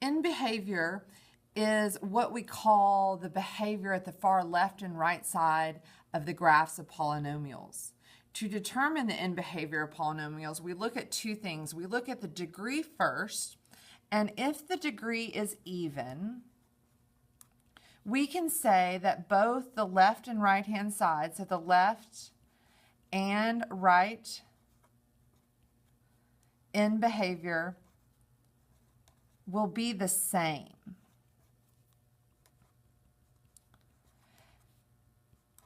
in behavior is what we call the behavior at the far left and right side of the graphs of polynomials. To determine the end behavior of polynomials, we look at two things. We look at the degree first, and if the degree is even, we can say that both the left and right-hand side, so the left and right end behavior, will be the same.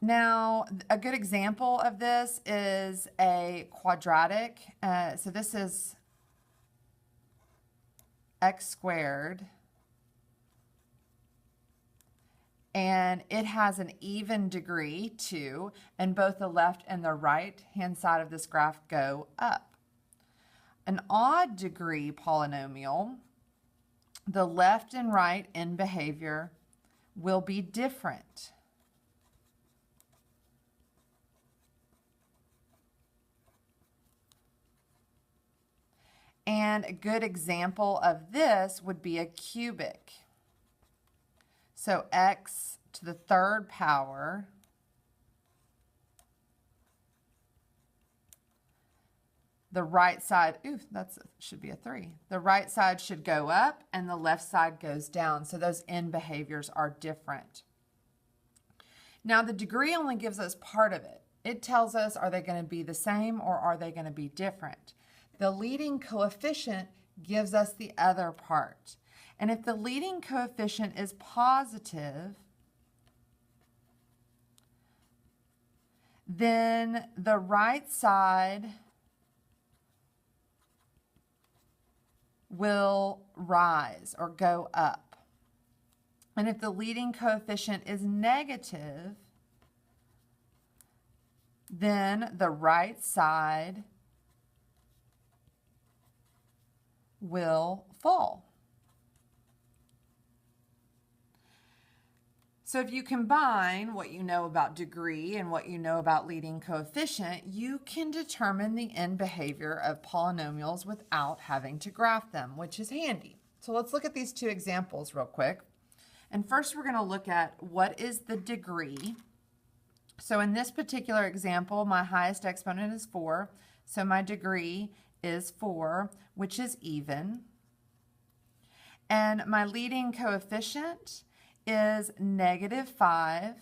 Now, a good example of this is a quadratic. So this is x squared, and it has an even degree too, and both the left and the right hand side of this graph go up. An odd degree polynomial, the left and right end behavior will be different. And a good example of this would be a cubic. So x to the third power the right side, should be a 3. The right side should go up and the left side goes down. So those end behaviors are different. Now the degree only gives us part of it. It tells us, are they going to be the same or are they going to be different? The leading coefficient gives us the other part. And if the leading coefficient is positive, then the right side will rise or go up. And if the leading coefficient is negative, then the right side will fall. So if you combine what you know about degree and what you know about leading coefficient, you can determine the end behavior of polynomials without having to graph them, which is handy. So let's look at these two examples real quick. And first we're going to look at what is the degree. So in this particular example, my highest exponent is 4. So my degree is 4, which is even. And my leading coefficient is -5,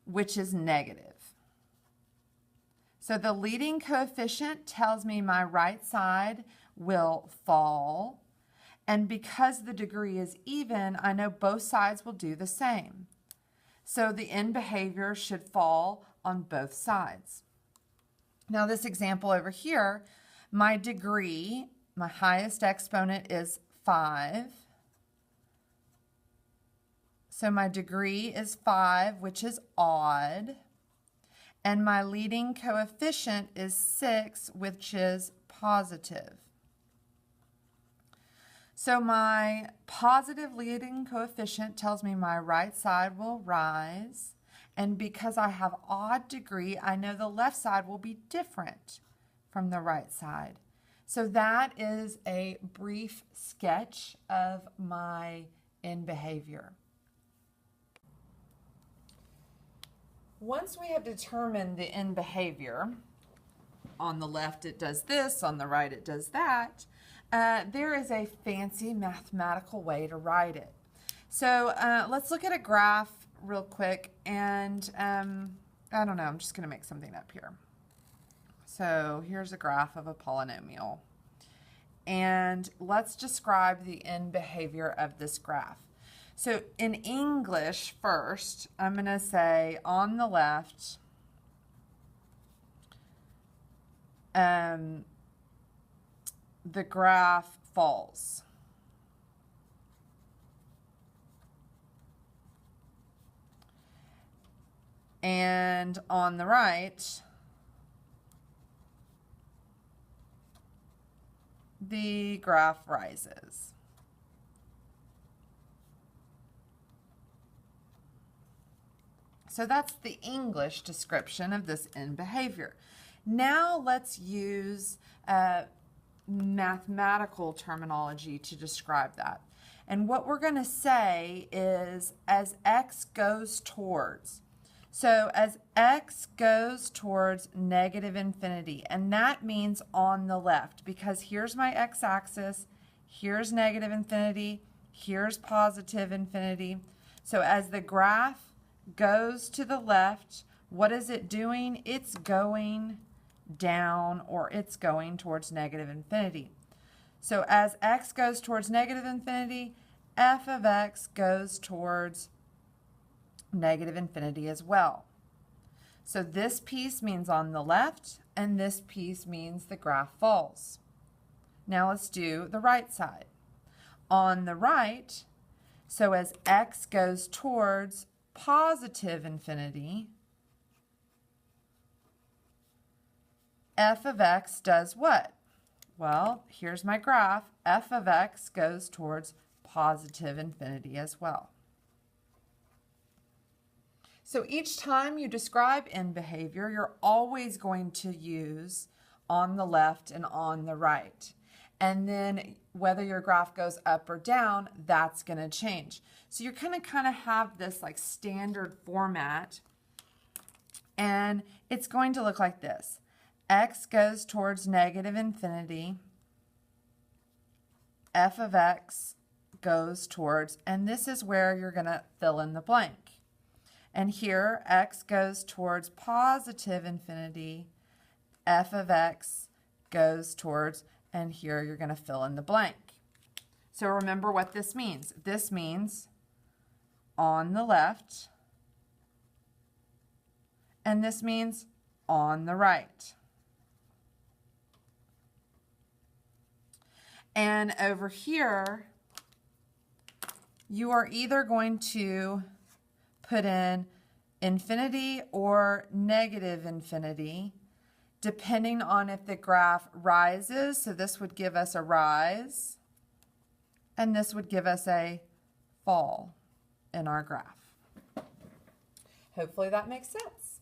which is negative. So the leading coefficient tells me my right side will fall. And because the degree is even, I know both sides will do the same. So the end behavior should fall on both sides. Now this example over here, my degree, my highest exponent is 5. So my degree is 5, which is odd. And my leading coefficient is 6, which is positive. So my positive leading coefficient tells me my right side will rise. And because I have odd degree, I know the left side will be different from the right side. So that is a brief sketch of my end behavior. Once we have determined the end behavior, on the left it does this, on the right it does that, there is a fancy mathematical way to write it. So let's look at a graph real quick, and I don't know, I'm just going to make something up here. So here's a graph of a polynomial. And let's describe the end behavior of this graph. So in English first, I'm going to say on the left, the graph falls. And on the right, the graph rises. So that's the English description of this end behavior. Now let's use mathematical terminology to describe that. And what we're going to say is as x goes towards. So as x goes towards negative infinity, and that means on the left, because here's my x-axis, here's negative infinity, here's positive infinity. So as the graph goes to the left, what is it doing? It's going down, or it's going towards negative infinity. So as x goes towards negative infinity, f of x goes towards negative infinity as well. So this piece means on the left, and this piece means the graph falls. Now let's do the right side. On the right, so as x goes towards positive infinity, f of x does what? Well, here's my graph. F of x goes towards positive infinity as well. So each time you describe end behavior, you're always going to use on the left and on the right. And then whether your graph goes up or down, that's going to change. So you're going to kind of have this like standard format, and it's going to look like this. X goes towards negative infinity. F of x goes towards, and this is where you're going to fill in the blank. And here, x goes towards positive infinity. F of x goes towards, and here you're going to fill in the blank. So remember what this means. This means on the left, and this means on the right. And over here, you are either going to put in infinity or negative infinity, depending on if the graph rises. So this would give us a rise, and this would give us a fall in our graph. Hopefully that makes sense.